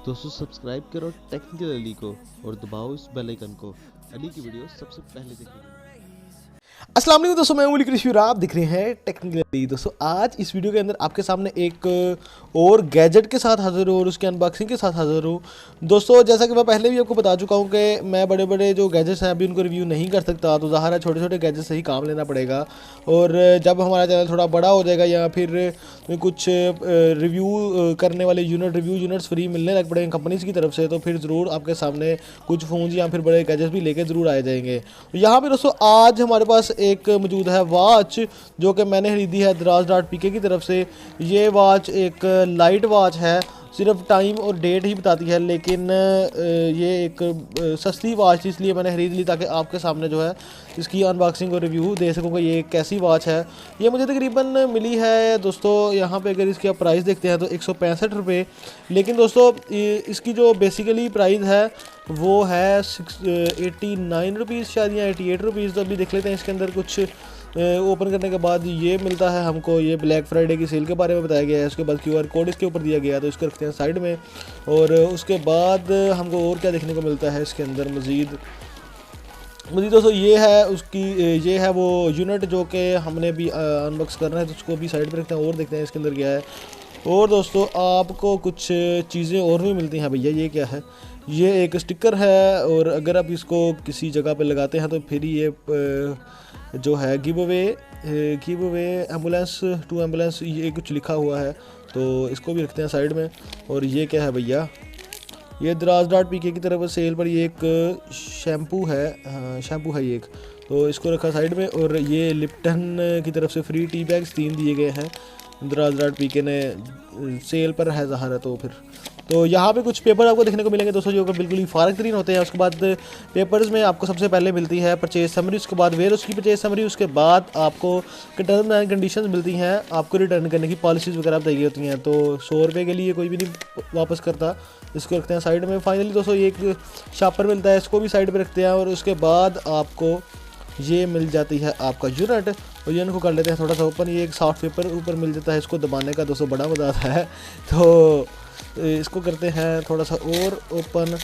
दोस्तों सब्सक्राइब करो टेक्निकल अली को और दबाओ इस बेल आइकन को अली की वीडियो सबसे पहले देखने के लिए। अस्सलाम वालेकुम दोस्तों, मैं उमर कृषि और आप दिख रहे हैं टेक्निकली। दोस्तों आज इस वीडियो के अंदर आपके सामने एक और गैजेट के साथ हाज़िर हूँ और उसके अनबॉक्सिंग के साथ हाज़िर हूँ। दोस्तों जैसा कि मैं पहले भी आपको बता चुका हूँ कि मैं बड़े बड़े जो गैजेट्स हैं अभी उनको रिव्यू नहीं कर सकता, तो ज़ाहिर है छोटे छोटे गैजेट से ही काम लेना पड़ेगा। और जब हमारा चैनल थोड़ा बड़ा हो जाएगा या फिर कुछ रिव्यू करने वाले रिव्यू यूनिट्स फ्री मिलने लग पड़ेंगे कंपनीज़ की तरफ से, तो फिर ज़रूर आपके सामने कुछ फ़ोन या फिर बड़े गैजेट्स भी लेके ज़रूर आए जाएंगे। यहाँ पर दोस्तों आज हमारे पास एक मौजूद है वॉच, जो कि मैंने खरीदी है दराज.pk की तरफ से। ये वॉच एक लाइट वॉच है, सिर्फ टाइम और डेट ही बताती है, लेकिन ये एक सस्ती वॉच थी इसलिए मैंने खरीद ली ताकि आपके सामने जो है इसकी अनबॉक्सिंग और रिव्यू दे सकूँगा ये कैसी वॉच है। ये मुझे तकरीबन मिली है दोस्तों, यहाँ पे अगर इसकी आप प्राइस देखते हैं तो 165 रुपये, लेकिन दोस्तों इसकी जो बेसिकली प्राइस है वो है 89 रुपीज़ शायद या 88 रुपीज़। तो अभी देख लेते हैं इसके अंदर कुछ ओपन करने के बाद ये मिलता है हमको। ये ब्लैक फ्राइडे की सेल के बारे में बताया गया है, उसके बाद QR कोड इसके ऊपर दिया गया है, तो इसको रखते हैं साइड में। और उसके बाद हमको और क्या देखने को मिलता है इसके अंदर मज़ीद दोस्तों, ये है उसकी ये है वो यूनिट जो कि हमने भी अनबॉक्स करना है, तो उसको भी साइड पर रखते हैं और देखते हैं इसके अंदर क्या है। और दोस्तों आपको कुछ चीज़ें और भी मिलती हैं भैया। ये क्या है? ये एक स्टिकर है, और अगर आप इसको किसी जगह पे लगाते हैं तो फिर ये जो है give away ambulance to ambulance ये कुछ लिखा हुआ है, तो इसको भी रखते हैं साइड में। और ये क्या है भैया? ये दराज.pk की तरफ सेल पर ये एक शैम्पू है, शैम्पू है ये एक, तो इसको रखा साइड में। और ये लिप्टन की तरफ से फ्री टी बैग्स 3 दिए गए हैं, दराज.pk ने सेल पर है ज़ाहिर है। तो फिर तो यहाँ पे कुछ पेपर आपको देखने को मिलेंगे दोस्तों, जो कि बिल्कुल ही फारग तरीन होते हैं। उसके बाद पेपर्स में आपको सबसे पहले मिलती है परचेज समरी, उसके बाद वेयर उसकी परचेज समरी, उसके बाद आपको टर्म्स एंड कंडीशंस मिलती हैं, आपको रिटर्न करने की पॉलिसीज़ वगैरह बताई गई होती हैं। तो 100 रुपये के लिए कोई भी नहीं वापस करता, इसको रखते हैं साइड में। फाइनली दोस्तों ये एक शापर मिलता है, इसको भी साइड पर रखते हैं। और उसके बाद आपको ये मिल जाती है आपका यूनिट, और यूनिट को कर लेते हैं थोड़ा सा ओपन। ये एक सॉफ्ट पेपर ऊपर मिल जाता है, इसको दबाने का दोस्तों बड़ा मज़ा आता है, तो इसको करते हैं थोड़ा सा और ओपन।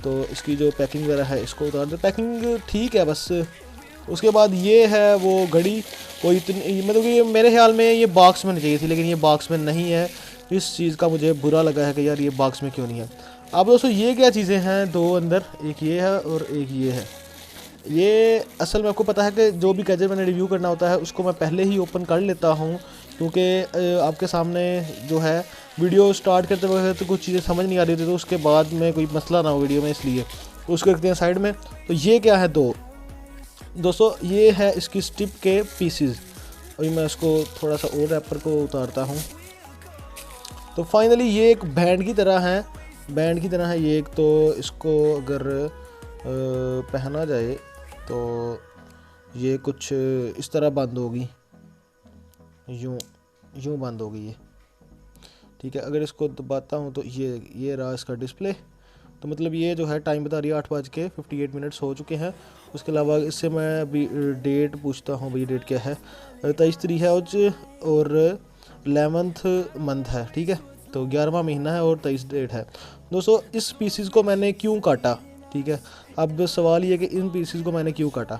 तो इसकी जो पैकिंग वगैरह है इसको उतार दे, पैकिंग ठीक है बस। उसके बाद ये है वो घड़ी, कोई इतनी मतलब कि मेरे ख्याल में ये बॉक्स में नहीं चाहिए थी, लेकिन ये बॉक्स में नहीं है। इस चीज़ का मुझे बुरा लगा है कि यार ये बॉक्स में क्यों नहीं है। अब दोस्तों ये क्या चीज़ें हैं दो अंदर, एक ये है और एक ये है। ये असल में आपको पता है कि जो भी गैजेट मैंने रिव्यू करना होता है उसको मैं पहले ही ओपन कर लेता हूँ, क्योंकि आपके सामने जो है वीडियो स्टार्ट करते वक्त तो कुछ चीज़ें समझ नहीं आ रही थी, तो उसके बाद में कोई मसला ना हो वीडियो में, इसलिए उसको रखते हैं साइड में। तो ये क्या है दोस्तों, ये है इसकी स्टिप के पीसीज। अभी मैं इसको थोड़ा सा और रैपर को उतारता हूँ। तो फाइनली ये एक बैंड की तरह है, ये एक। तो इसको अगर पहना जाए तो ये कुछ इस तरह बंद होगी, यूँ बंद होगी ये, ठीक है। अगर इसको दबाता हूँ तो ये रहा इसका डिस्प्ले। तो मतलब ये जो है टाइम बता रही है 8:58 हो चुके हैं। उसके अलावा इससे मैं अभी डेट पूछता हूँ, भाई डेट क्या है? 23 है और 11th मंथ है, ठीक है। तो 11वां महीना है और 23 डेट है। दोस्तों इस पीसीज को मैंने क्यों काटा, ठीक है। अब सवाल ये कि इन पीसीज को मैंने क्यों काटा,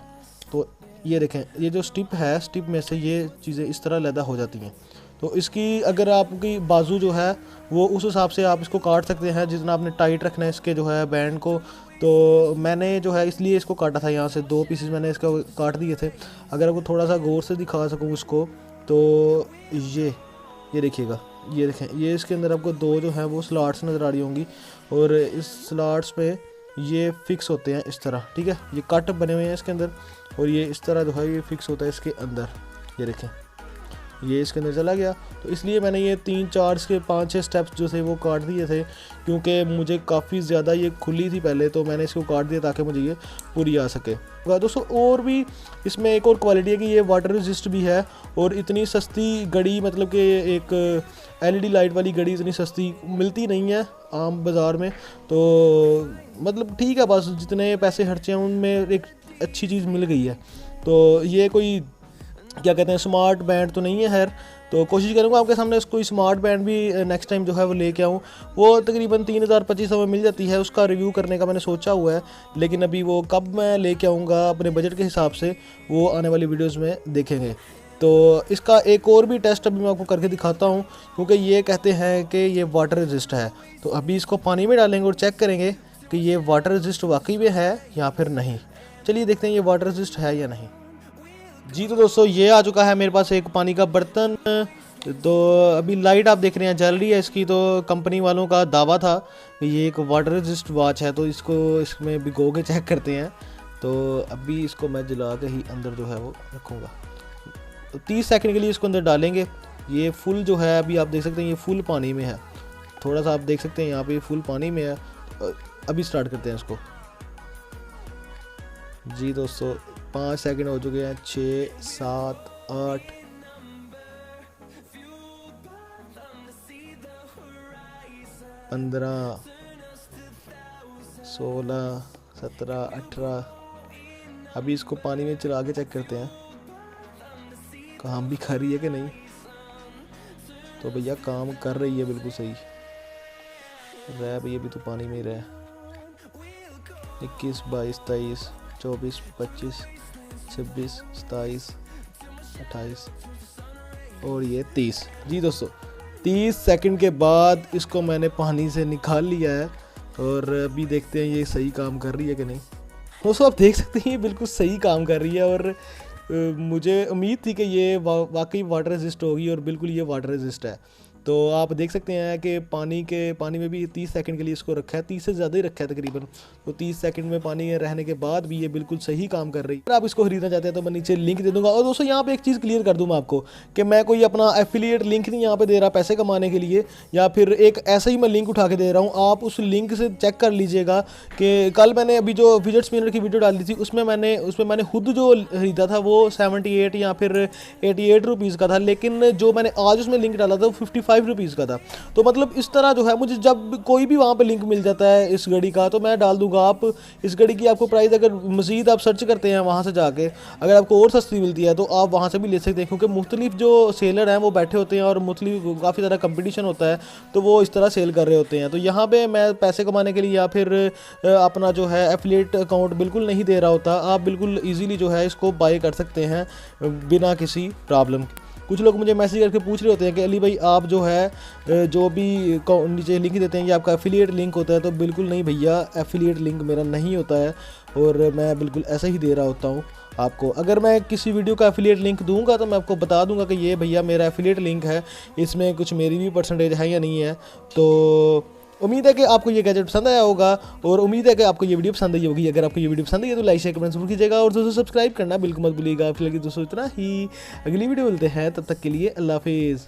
तो ये देखें, ये जो स्टिप है, स्टिप में से ये चीज़ें इस तरह लैदा हो जाती हैं। तो इसकी अगर आपकी बाजू जो है वो उस हिसाब से आप इसको काट सकते हैं जितना आपने टाइट रखना है इसके जो है बैंड को। तो मैंने जो है इसलिए इसको काटा था, यहाँ से 2 पीसेस मैंने इसका काट दिए थे। अगर आपको थोड़ा सा गौर से दिखा सकूँ उसको, तो ये देखिएगा, ये देखें, ये इसके अंदर आपको 2 जो हैं वो स्लॉट्स नज़र आ रही होंगी, और इस स्लॉट्स पे ये फिक्स होते हैं इस तरह, ठीक है। ये कट बने हुए हैं इसके अंदर, और ये इस तरह जो है ये फिक्स होता है इसके अंदर। ये देखें, ये इसके अंदर चला गया। तो इसलिए मैंने ये 3-4 के 5-6 स्टेप्स जो थे वो काट दिए थे, क्योंकि मुझे काफ़ी ज़्यादा ये खुली थी पहले, तो मैंने इसको काट दिया ताकि मुझे ये पूरी आ सके। दोस्तों और भी इसमें एक और क्वालिटी है कि ये वाटर रेजिस्ट भी है, और इतनी सस्ती घड़ी, मतलब कि एक LED लाइट वाली घड़ी इतनी सस्ती मिलती नहीं है आम बाज़ार में। तो मतलब ठीक है, बस जितने पैसे खर्चे हैं उनमें एक अच्छी चीज़ मिल गई है। तो ये कोई क्या कहते हैं स्मार्ट बैंड तो नहीं है खैर, तो कोशिश करूँगा आपके सामने कोई स्मार्ट बैंड भी नेक्स्ट टाइम जो है वो लेके आऊँ। वो तकरीबन 3,000-2,500 में मिल जाती है, उसका रिव्यू करने का मैंने सोचा हुआ है, लेकिन अभी वो कब मैं लेके आऊँगा अपने बजट के हिसाब से वो आने वाली वीडियोज़ में देखेंगे। तो इसका एक और भी टेस्ट अभी मैं आपको करके दिखाता हूँ, क्योंकि ये कहते हैं कि ये वाटर रेजिस्ट है। तो अभी इसको पानी में डालेंगे और चेक करेंगे कि ये वाटर रेजिस्ट वाकई में है या फिर नहीं। चलिए देखते हैं ये वाटर रेजिस्ट है या नहीं। जी तो दोस्तों ये आ चुका है मेरे पास एक पानी का बर्तन। तो अभी लाइट आप देख रहे हैं जल रही है इसकी। तो कंपनी वालों का दावा था कि ये एक वाटर रेजिस्ट वॉच है, तो इसको इसमें भिगो के चेक करते हैं। तो अभी इसको मैं जला के ही अंदर जो है वो रखूँगा। तो 30 सेकंड के लिए इसको अंदर डालेंगे। ये फुल जो है अभी आप देख सकते हैं ये फुल पानी में है, थोड़ा सा आप देख सकते हैं यहाँ पे फुल पानी में है। अभी स्टार्ट करते हैं इसको। जी दोस्तों 5 सेकंड हो चुके हैं, 6 7 8 15 16 17 18। अभी इसको पानी में चला के चेक करते हैं काम भी कर रही है कि नहीं। तो भैया काम कर रही है बिल्कुल सही। रह भैया अभी तो पानी में ही रह। 21 22 23 24 25 26 27 28 और ये 30। जी दोस्तों 30 सेकंड के बाद इसको मैंने पानी से निकाल लिया है और अभी देखते हैं ये सही काम कर रही है कि नहीं। दोस्तों आप देख सकते हैं ये बिल्कुल सही काम कर रही है और मुझे उम्मीद थी कि ये वाकई वाटर रेजिस्ट होगी और बिल्कुल ये वाटर रेजिस्ट है। तो आप देख सकते हैं कि पानी में भी 30 सेकंड के लिए इसको रखा है, 30 से ज़्यादा ही रखा है तकरीबन। तो 30 सेकंड में पानी में रहने के बाद भी ये बिल्कुल सही काम कर रही है। अगर आप इसको खरीदना चाहते हैं तो मैं नीचे लिंक दे दूंगा। और दोस्तों यहाँ पे एक चीज़ क्लियर कर दूँ मैं आपको कि मैं कोई अपना एफिलिएट लिंक नहीं यहाँ पे दे रहा पैसे कमाने के लिए, या फिर एक ऐसा ही मैं लिंक उठा के दे रहा हूँ। आप उस लिंक से चेक कर लीजिएगा कि कल मैंने अभी जो फिजेट स्पिनर की वीडियो डाली थी उसमें मैंने खुद जो खरीदा था वो 78 या फिर 88 रुपीज़ का था, लेकिन जो मैंने आज उसमें लिंक डाला था वो 55 रुपीज़ का था। तो मतलब इस तरह जो है मुझे जब कोई भी वहाँ पे लिंक मिल जाता है इस घड़ी का तो मैं डाल दूंगा। आप इस घड़ी की आपको प्राइस अगर मज़ीद आप सर्च करते हैं वहाँ से जाके, अगर आपको और सस्ती मिलती है तो आप वहाँ से भी ले सकते हैं, क्योंकि मुख्तलिफ जो सेलर हैं वो बैठे होते हैं और मुख्तलिफ काफ़ी ज़्यादा कंपटीशन होता है, तो वो इस तरह सेल कर रहे होते हैं। तो यहाँ पर मैं पैसे कमाने के लिए या फिर अपना जो है एफिलिएट अकाउंट बिल्कुल नहीं दे रहा होता। आप बिल्कुल ईजीली जो है इसको बाय कर सकते हैं बिना किसी प्रॉब्लम। कुछ लोग मुझे मैसेज करके पूछ रहे होते हैं कि अली भाई आप जो है जो भी नीचे लिंक देते हैं ये आपका एफिलिएट लिंक होता है। तो बिल्कुल नहीं भैया, एफिलिएट लिंक मेरा नहीं होता है और मैं बिल्कुल ऐसा ही दे रहा होता हूँ आपको। अगर मैं किसी वीडियो का एफिलिएट लिंक दूंगा तो मैं आपको बता दूंगा कि ये भैया मेरा एफिलिएट लिंक है, इसमें कुछ मेरी भी परसेंटेज है या नहीं है। तो उम्मीद है कि आपको ये गैजेट पसंद आया होगा और उम्मीद है कि आपको ये वीडियो पसंद आई होगी। अगर आपको ये वीडियो पसंद आई है तो लाइक शेयर कमेंट जरूर कीजिएगा और दोस्तों सब्सक्राइब करना बिल्कुल मत भूलिएगा। फिलहाल दोस्तों इतना ही, अगली वीडियो मिलते हैं, तब तक के लिए अल्लाह हाफिज़।